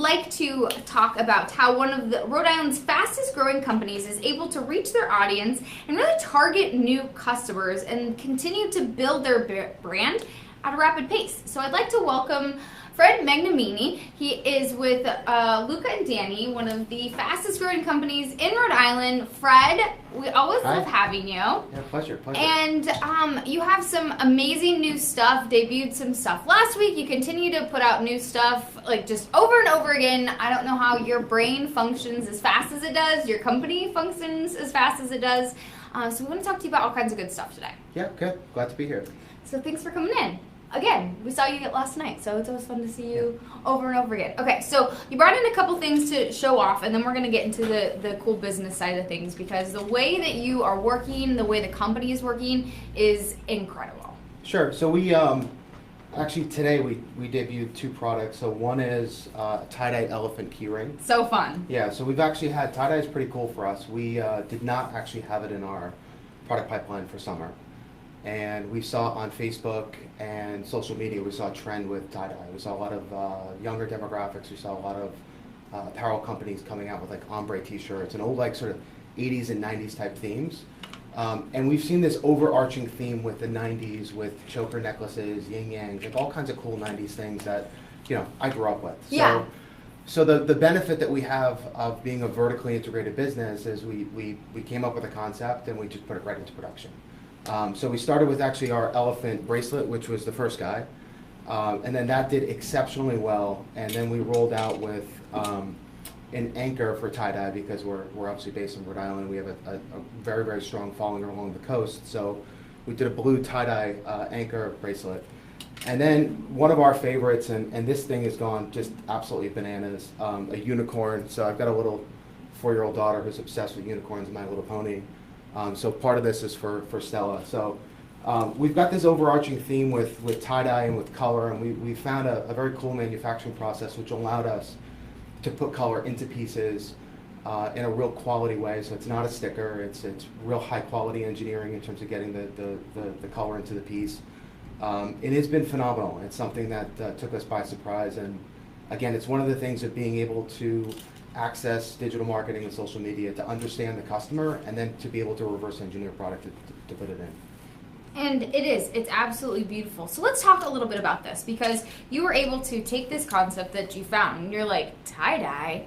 like to talk about how one of the Rhode Island's fastest growing companies is able to reach their audience and really target new customers and continue to build their brand at a rapid pace. So I'd like to welcome Fred Magnanimi. He is with Luca Danni, one of the fastest growing companies in Rhode Island. Fred, we always love having you. Yeah, pleasure. And you have some amazing new stuff, debuted some stuff last week. You continue to put out new stuff like just over and over again. I don't know how your brain functions as fast as it does, your company functions as fast as it does. So we want to talk to you about all kinds of good stuff today. Yeah, good. Glad to be here. So thanks for coming in. Again, we saw you last night, so it's always fun to see you over and over again. Okay, so you brought in a couple things to show off, and then we're going to get into the cool business side of things, because the way that you are working, the way the company is working is incredible. Sure. So we actually today we debuted two products. So one is a tie-dye elephant keyring. So fun. Yeah, so we've actually had, tie-dye is pretty cool for us. We did not actually have it in our product pipeline for summer. And we saw on Facebook and social media, we saw a trend with tie-dye. We saw a lot of younger demographics. We saw a lot of apparel companies coming out with like ombre t-shirts and old like sort of 80s and 90s type themes. And we've seen this overarching theme with the 90s with choker necklaces, yin-yang, like all kinds of cool 90s things that, you know, I grew up with. Yeah. So the benefit that we have of being a vertically integrated business is we came up with a concept and we just put it right into production. So we started with actually our elephant bracelet, which was the first guy, and then that did exceptionally well. And then we rolled out with an anchor for tie-dye, because we're obviously based in Rhode Island. We have a very, very strong following along the coast. So we did a blue tie-dye anchor bracelet. And then one of our favorites, and this thing has gone just absolutely bananas, a unicorn. So I've got a little 4-year-old daughter who's obsessed with unicorns and My Little Pony. So part of this is for Stella. So we've got this overarching theme with tie-dye and with color, and we found a very cool manufacturing process which allowed us to put color into pieces in a real quality way. So it's not a sticker, it's real high quality engineering in terms of getting the color into the piece. It has been phenomenal. It's something that took us by surprise, and again, it's one of the things of being able to access digital marketing and social media to understand the customer, and then to be able to reverse engineer product to put it in. And it's absolutely beautiful. So let's talk a little bit about this, because you were able to take this concept that you found and you're like, tie-dye,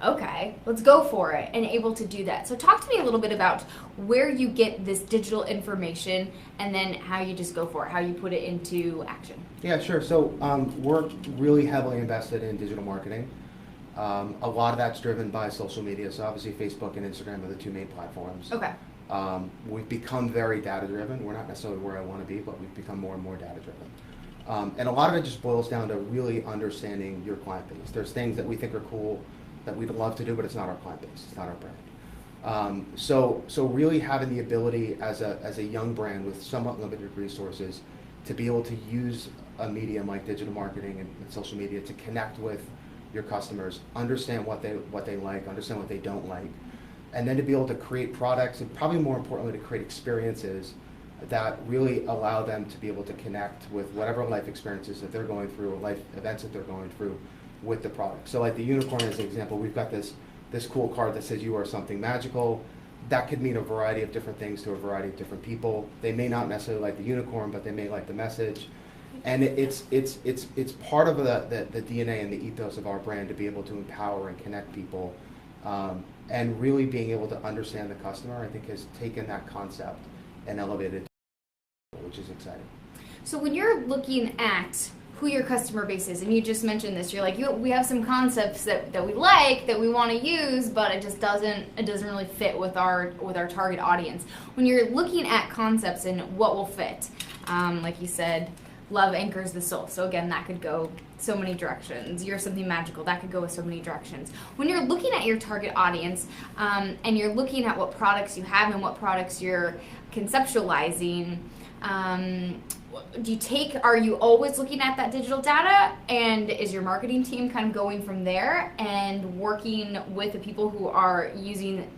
okay, let's go for it, and able to do that. So talk to me a little bit about where you get this digital information and then how you just go for it, how you put it into action. Yeah, sure. So we're really heavily invested in digital marketing. A lot of that's driven by social media. So obviously Facebook and Instagram are the two main platforms. Okay. We've become very data driven. We're not necessarily where I want to be, but we've become more and more data driven. And a lot of it just boils down to really understanding your client base. There's things that we think are cool that we'd love to do, but it's not our client base. It's not our brand. So really having the ability as a young brand with somewhat limited resources to be able to use a medium like digital marketing and social media to connect with your customers, understand what they like, understand what they don't like, and then to be able to create products, and probably more importantly to create experiences that really allow them to be able to connect with whatever life experiences that they're going through or life events that they're going through with the product. So like the unicorn as an example, we've got this cool card that says you are something magical. That could mean a variety of different things to a variety of different people. They may not necessarily like the unicorn, but they may like the message. And it's part of the DNA and the ethos of our brand to be able to empower and connect people, and really being able to understand the customer, I think, has taken that concept and elevated it, which is exciting. So when you're looking at who your customer base is, and you just mentioned this, you're like, we have some concepts that we like, that we want to use, but it doesn't really fit with our target audience. When you're looking at concepts and what will fit, like you said, love anchors the soul. So again, that could go so many directions. You're something magical. That could go with so many directions. When you're looking at your target audience, and you're looking at what products you have and what products you're conceptualizing, are you always looking at that digital data, and is your marketing team kind of going from there and working with the people who are using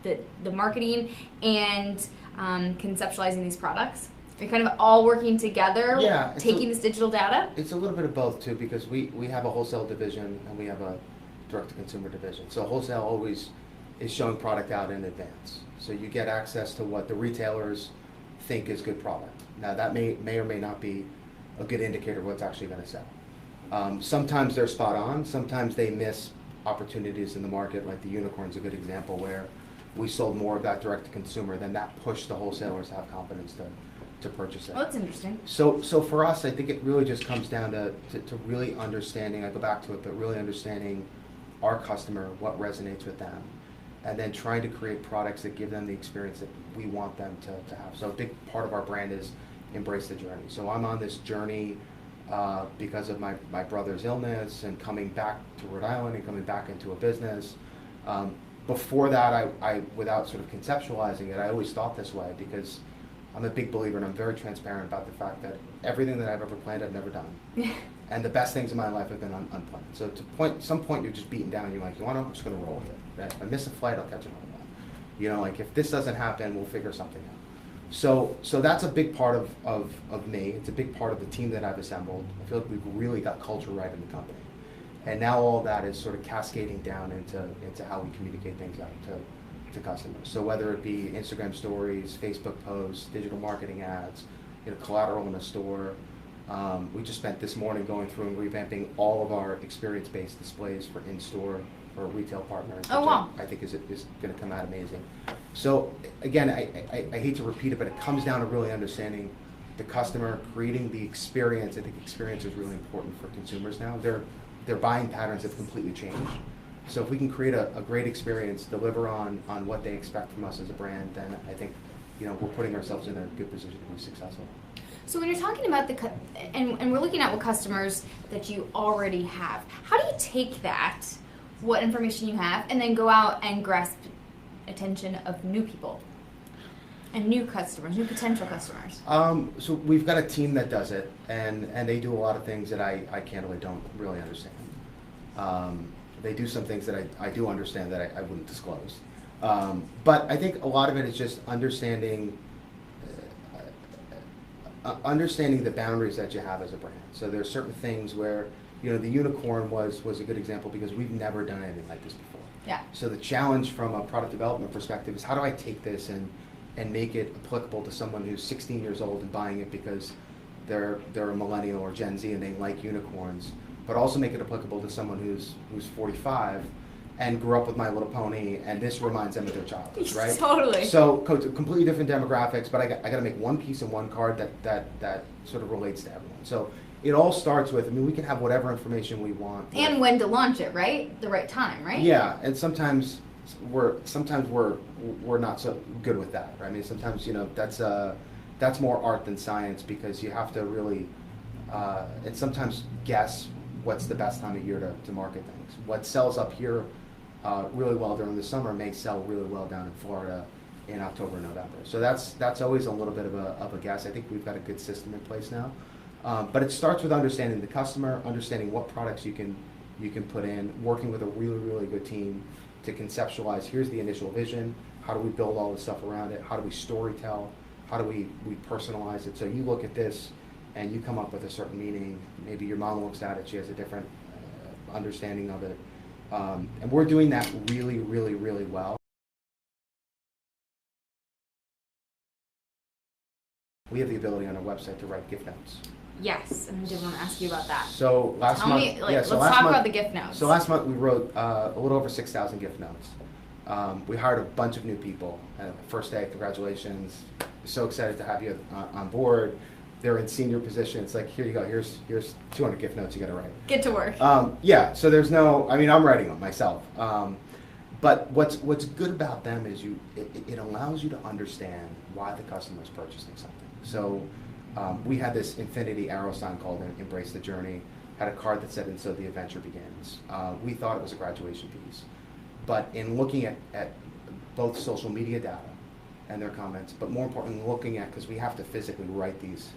the marketing and conceptualizing these products? Are you kind of all working together, taking this digital data? It's a little bit of both too, because we have a wholesale division and we have direct-to-consumer division. So wholesale always is showing product out in advance. So you get access to what the retailers think is good product. Now that may or may not be a good indicator of what's actually going to sell. Sometimes they're spot on. Sometimes they miss opportunities in the market, like the unicorn's a good example where we sold more of that direct-to-consumer, then that pushed the wholesalers to have confidence to purchase it. Oh, that's interesting. So for us, I think it really just comes down to really understanding, I go back to it, but really understanding our customer, what resonates with them, and then trying to create products that give them the experience that we want them to have. So a big part of our brand is embrace the journey. So I'm on this journey because of my brother's illness and coming back to Rhode Island and coming back into a business. Before that, I without sort of conceptualizing it, I always thought this way because I'm a big believer and I'm very transparent about the fact that everything that I've ever planned, I've never done. And the best things in my life have been unplanned. So some point you're just beaten down, you're like, you want to, I'm just going to roll with it. Right? If I miss a flight, I'll catch another one. You know, like if this doesn't happen, we'll figure something out. So that's a big part of me. It's a big part of the team that I've assembled. I feel like we've really got culture right in the company. And now all that is sort of cascading down into how we communicate things out to customers. So whether it be Instagram stories, Facebook posts, digital marketing ads, collateral in a store. We just spent this morning going through and revamping all of our experience-based displays for in-store for retail partners. Oh, wow. I think is going to come out amazing. So again, I hate to repeat it, but it comes down to really understanding the customer, creating the experience. I think experience is really important for consumers now. Their buying patterns have completely changed. So if we can create a great experience, deliver on what they expect from us as a brand, then I think we're putting ourselves in a good position to be successful. So when you're talking about and we're looking at what customers that you already have, how do you take that, what information you have, and then go out and grasp attention of new people and new customers, new potential customers? So we've got a team that does it, and they do a lot of things that I candidly don't really understand. They do some things that I do understand that I wouldn't disclose. But I think a lot of it is just understanding the boundaries that you have as a brand. So there's certain things where, the unicorn was a good example because we've never done anything like this before. Yeah. So the challenge from a product development perspective is how do I take this and make it applicable to someone who's 16 years old and buying it because they're a millennial or Gen Z and they like unicorns, but also make it applicable to someone who's 45 and grew up with My Little Pony, and this reminds them of their childhood, right? Totally. So completely different demographics, but I got to make one piece and one card that sort of relates to everyone. So it all starts with, we can have whatever information we want. And when to launch it, right? The right time, right? Yeah, and sometimes we're not so good with that, right? Sometimes that's more art than science because you have to really and sometimes guess what's the best time of year to market things. What sells up here really well during the summer may sell really well down in Florida in October, November. So that's always a little bit of a guess. I think we've got a good system in place now. But it starts with understanding the customer, understanding what products you can put in, working with a really, really good team to conceptualize, here's the initial vision, how do we build all the stuff around it, how do we storytell, how do we personalize it. So you look at this and you come up with a certain meaning. Maybe your mom looks at it, she has a different understanding of it. And we're doing that really, really, really well. We have the ability on our website to write gift notes. Yes, and I did want to ask you about that. So let's talk about the gift notes. So last month we wrote a little over 6,000 gift notes. We hired a bunch of new people. First day, congratulations. We're so excited to have you on board. They're in senior positions. Like, here you go. Here's 200 gift notes you got to write. Get to work. Yeah. So there's no. I'm writing them myself. But what's good about them is it allows you to understand why the customer is purchasing something. So we had this infinity arrow sign called "Embrace the Journey." Had a card that said, "And so the adventure begins." We thought it was a graduation piece, but in looking at both social media data and their comments, but more importantly, looking at, because we have to physically write these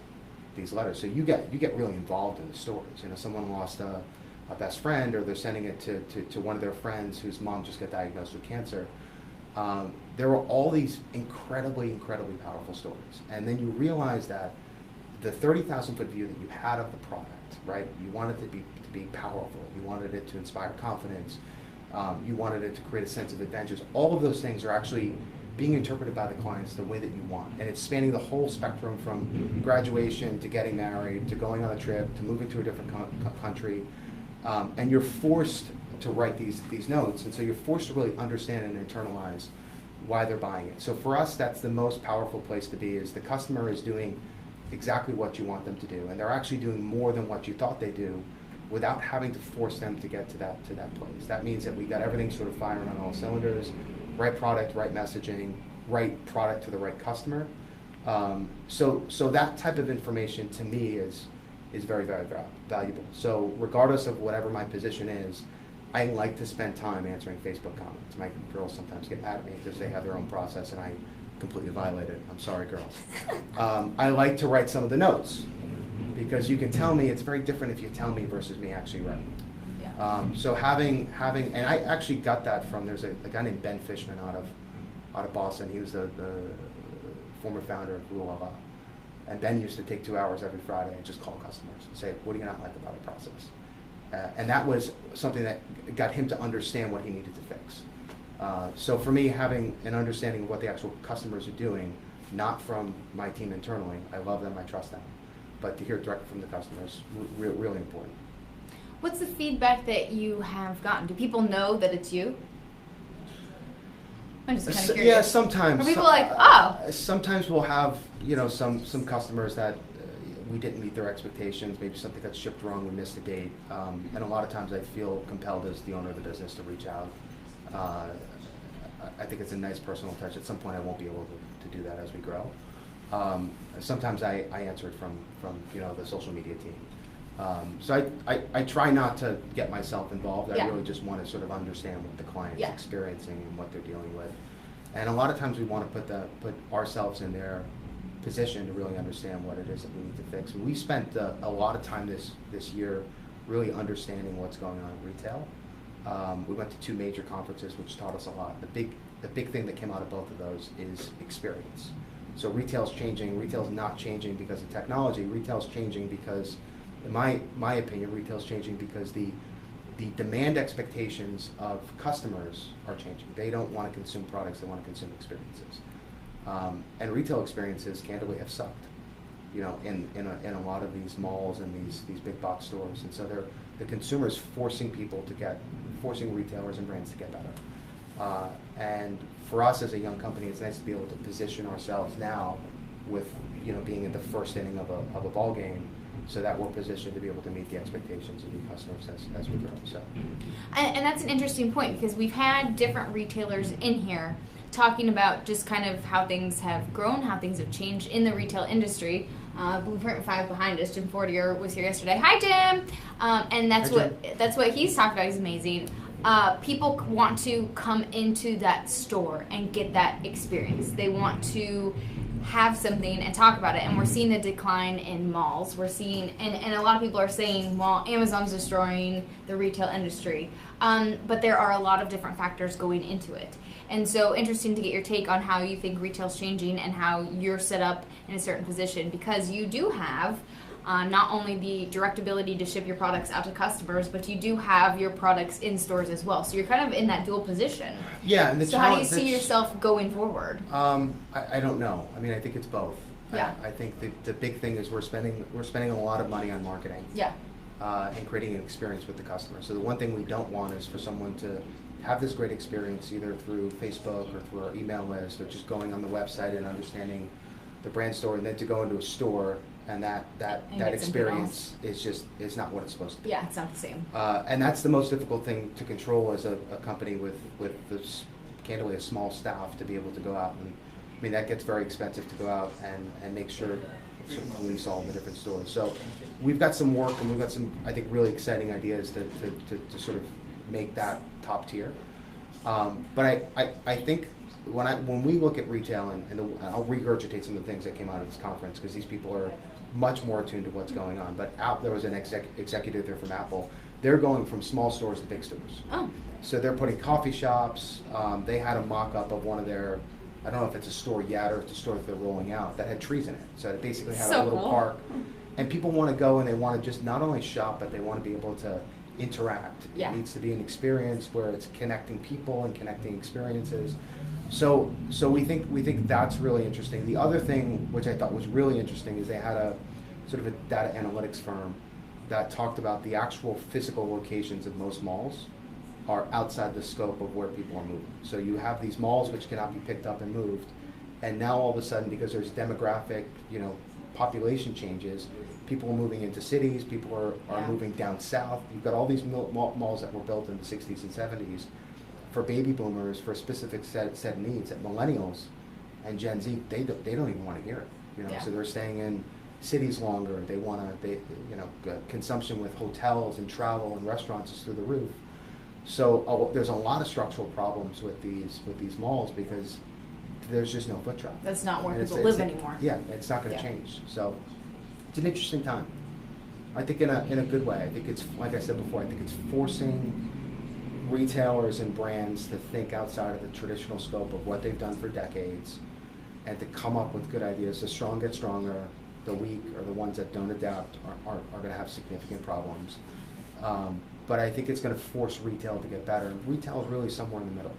letters, so you get really involved in the stories. Someone lost a best friend, or they're sending it to one of their friends whose mom just got diagnosed with cancer. There were all these incredibly powerful stories, and then you realize that the 30,000-foot view that you had of the product, right? You wanted it to be powerful. You wanted it to inspire confidence. You wanted it to create a sense of adventures. All of those things are actually being interpreted by the clients the way that you want. And it's spanning the whole spectrum from graduation to getting married to going on a trip to moving to a different country. And you're forced to write these notes. And so you're forced to really understand and internalize why they're buying it. So for us, that's the most powerful place to be, is the customer is doing exactly what you want them to do. And they're actually doing more than what you thought they do without having to force them to get to that place. That means that we got everything sort of firing on all cylinders, right product, right messaging, right product to the right customer. So that type of information to me is very, very valuable. So regardless of whatever my position is, I like to spend time answering Facebook comments. My girls sometimes get mad at me because they have their own process and I completely violate it. I'm sorry, girls. I like to write some of the notes because you can tell me it's very different if you tell me versus me actually writing. Yeah. So having, and I actually got that from, there's a guy named Ben Fishman out of Boston. He was the former founder of Rule of Law. And Ben used to take 2 hours every Friday and just call customers and say, what do you not like about the process? And that was something that got him to understand what he needed to fix. So for me, having an understanding of what the actual customers are doing, not from my team internally, I love them, I trust them, but to hear it directly from the customers, really important. What's the feedback that you have gotten? Do people know that it's you? I'm just kind of curious. Yeah, sometimes. Are people like, oh? Sometimes we'll have, some customers that we didn't meet their expectations, maybe something got shipped wrong, we missed a date, and a lot of times I feel compelled as the owner of the business to reach out. I think it's a nice personal touch. At some point I won't be able to do that as we grow. Sometimes I answer it from the social media team. So I try not to get myself involved. I really just want to sort of understand what the client's experiencing and what they're dealing with. And a lot of times we want to put ourselves in their position to really understand what it is that we need to fix. And we spent a lot of time this year really understanding what's going on in retail. We went to 2 major conferences which taught us a lot. The big thing that came out of both of those is experience. So retail's changing. Retail's not changing because of technology. Retail's changing because, in my opinion, retail's changing because the demand expectations of customers are changing. They don't want to consume products, they want to consume experiences. And retail experiences, candidly, have sucked, in a lot of these malls and these big box stores. And so the consumer's forcing retailers and brands to get better. And for us as a young company, it's nice to be able to position ourselves now with, being in the first inning of a ball game, so that we're positioned to be able to meet the expectations of the customers as we grow. So, and that's an interesting point, because we've had different retailers in here talking about just kind of how things have grown, how things have changed in the retail industry. Blueprint 5 behind us, Jim Fortier was here yesterday. Hi, Jim! And that's what he's talked about. He's amazing. People want to come into that store and get that experience. They want to have something and talk about it. And we're seeing the decline in malls. We're seeing, and a lot of people are saying, well, Amazon's destroying the retail industry. But there are a lot of different factors going into it. And so interesting to get your take on how you think retail's changing and how you're set up in a certain position, because you do have not only the direct ability to ship your products out to customers, but you do have your products in stores as well. So you're kind of in that dual position. Yeah. And so how do you see yourself going forward? I don't know. I mean, I think it's both. Yeah. I think the big thing is we're spending a lot of money on marketing. Yeah. And creating an experience with the customer. So the one thing we don't want is for someone to have this great experience either through Facebook or through our email list, or just going on the website and understanding the brand story, and then to go into a store and that experience is not what it's supposed to be. Yeah, it's not the same. And that's the most difficult thing to control as a company with this, candidly, a small staff, to be able to go out and, I mean, that gets very expensive to go out and make sure to police all the different stores. So we've got some work, and we've got some, I think, really exciting ideas to sort of make that top tier. But I think when we look at retail, and I'll regurgitate some of the things that came out of this conference, because these people are much more attuned to what's going on. But there was an executive there from Apple. They're going from small stores to big stores. Oh. So they're putting coffee shops. They had a mock-up of one of their, I don't know if it's a store yet or if it's a store that they're rolling out, that had trees in it. So it basically had a little park. And people want to go and they want to just not only shop, but they want to be able to interact. Yeah. It needs to be an experience where it's connecting people and connecting experiences. So we think that's really interesting. The other thing which I thought was really interesting is they had a sort of a data analytics firm that talked about the actual physical locations of most malls are outside the scope of where people are moving. So you have these malls which cannot be picked up and moved, and now all of a sudden, because there's demographic, population changes, people are moving into cities, people are moving down south. You've got all these malls that were built in the 60s and 70s for baby boomers, for a specific set needs. That millennials and Gen Z, they don't even want to hear it. Yeah. So they're staying in cities longer. They consumption with hotels and travel and restaurants is through the roof. So there's a lot of structural problems with these malls because there's just no foot traffic. That's not where And people live anymore. Yeah, it's not going to change. So it's an interesting time. I think in a good way. I think it's, like I said before, I think it's forcing retailers and brands to think outside of the traditional scope of what they've done for decades and to come up with good ideas. The strong get stronger. The weak, or the ones that don't adapt, are going to have significant problems. But I think it's going to force retail to get better. And retail is really somewhere in the middle.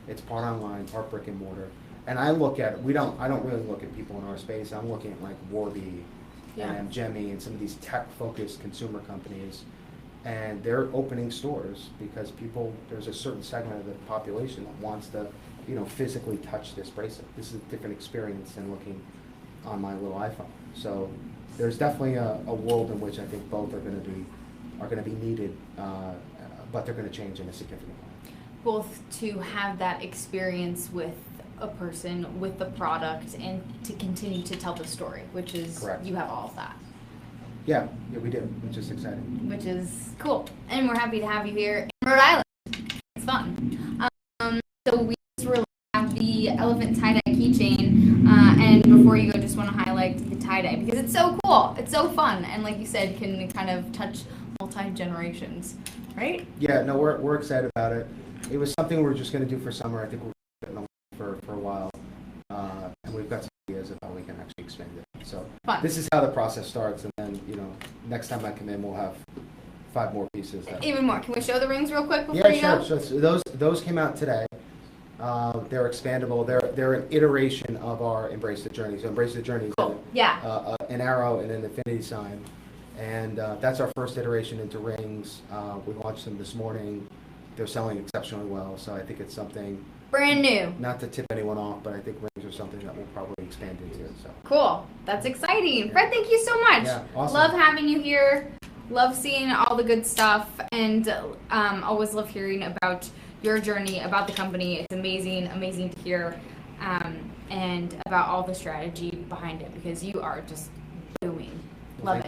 It's part online, part brick and mortar. And I look at I don't really look at people in our space. I'm looking at like Warby and Gemmy and some of these tech-focused consumer companies, and they're opening stores because there's a certain segment of the population that wants to, physically touch this bracelet. This is a different experience than looking on my little iPhone. So there's definitely a world in which I think both are going to be needed, but they're going to change in a significant way. Both to have that experience with a person, with the product, and to continue to tell the story, which is Correct. You have all of that. Yeah, we do, which is exciting. Which is cool. And we're happy to have you here in Rhode Island. It's fun. So we just have the elephant tie-dye keychain, and before you go, just want to highlight the tie-dye because it's so cool. It's so fun, and like you said, can kind of touch multi-generations, right? Yeah, no, we're excited about it. It was something we were just going to do for summer. I think we're going to for a while, and we've got some ideas of how we can actually expand it. So Fun. This is how the process starts, and then next time I come in, we'll have 5 more pieces. Even more. Can we show the rings real quick before you go? Sure. So those came out today. They're expandable. They're an iteration of our Embrace the Journey. So Embrace the Journey is Cool. an arrow and an infinity sign, and that's our first iteration into rings. We launched them this morning. They're selling exceptionally well, so I think it's something Brand new. not to tip anyone off, but I think rings are something that we'll probably expand into. So Cool. That's exciting. Fred, thank you so much. Yeah, awesome. Love having you here. Love seeing all the good stuff, and always love hearing about your journey, about the company. It's amazing to hear, and about all the strategy behind it because you are just booming.